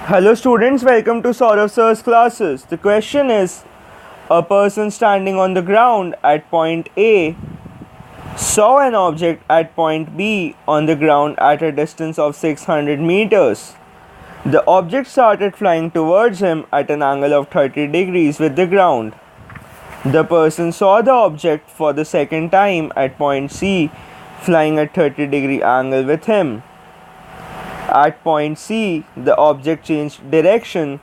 Hello students, welcome to SOURAV sir's classes. The question is, a person standing on the ground at point A saw an object at point B on the ground at a distance of 600 meters. The object started flying towards him at an angle of 30 degrees with the ground. The person saw the object for the second time at point C flying at 30-degree angle with him. At point C, the object changed direction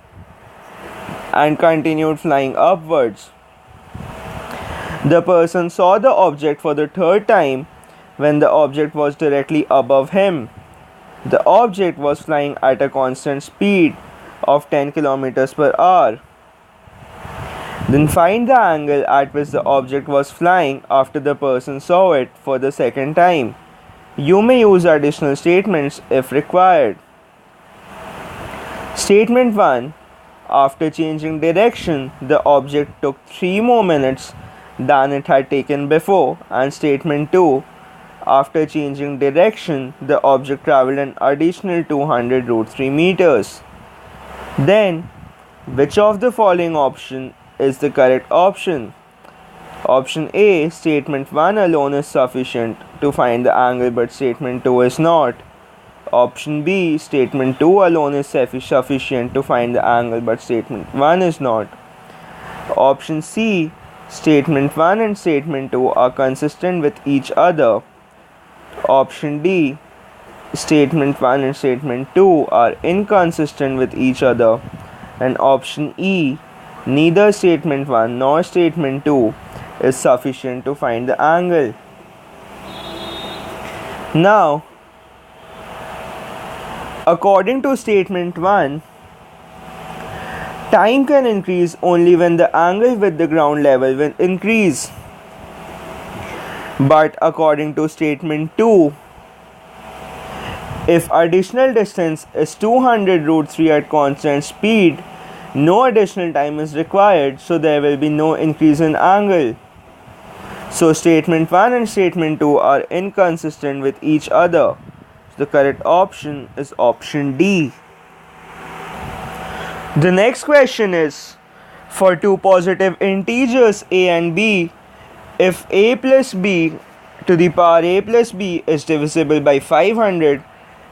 and continued flying upwards. The person saw the object for the third time when the object was directly above him. The object was flying at a constant speed of 10 km per hour. Then find the angle at which the object was flying after the person saw it for the second time. You may use additional statements if required. Statement 1. After changing direction, the object took 3 more minutes than it had taken before. And Statement 2. After changing direction, the object travelled an additional 200√3 meters. Then, which of the following option is the correct option? Option A. Statement 1 alone is sufficient to find the angle but Statement 2 is not. Option B. Statement 2 alone is sufficient to find the angle but Statement 1 is not. Option C. Statement 1 and Statement 2 are consistent with each other. Option D. Statement 1 and Statement 2 are inconsistent with each other. And Option E. Neither Statement 1 nor Statement 2 is sufficient to find the angle. Now, according to Statement 1, time can increase only when the angle with the ground level will increase. But according to Statement 2, if additional distance is 200√3 at constant speed, no additional time is required, so there will be no increase in angle. So Statement 1 and Statement 2 are inconsistent with each other. The correct option is Option D. The next question is, for two positive integers a and b, if a plus b to the power a plus b is divisible by 500,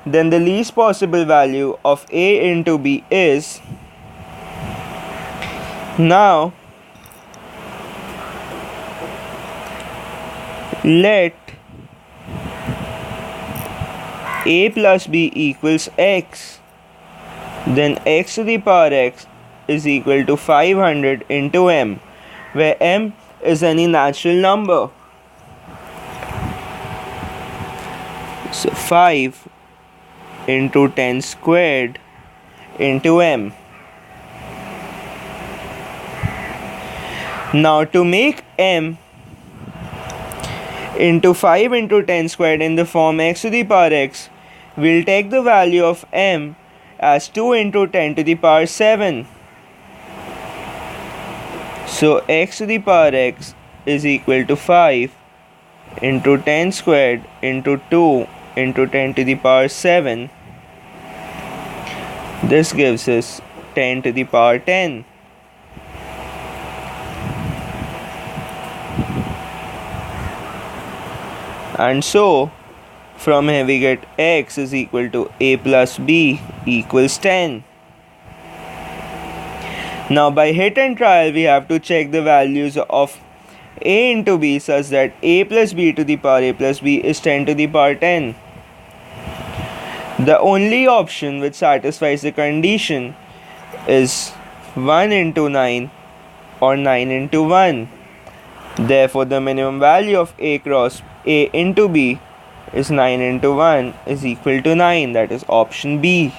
then the least possible value of a into b is. Now, let a plus b equals x, then x to the power x is equal to 500 into m, where m is any natural number. So 5 into 10 squared into m. Now to make m into 5 into 10 squared in the form x to the power x, we'll take the value of m as 2 into 10 to the power 7. So x to the power x is equal to 5 into 10 squared into 2 into 10 to the power 7. This gives us 10 to the power 10. And so, from here we get x is equal to a plus b equals 10. Now by hit and trial we have to check the values of a into b such that a plus b to the power a plus b is 10 to the power 10. The only option which satisfies the condition is 1 into 9 or 9 into 1. Therefore, the minimum value of a cross a into b is 9 into 1 is equal to 9. That is option B.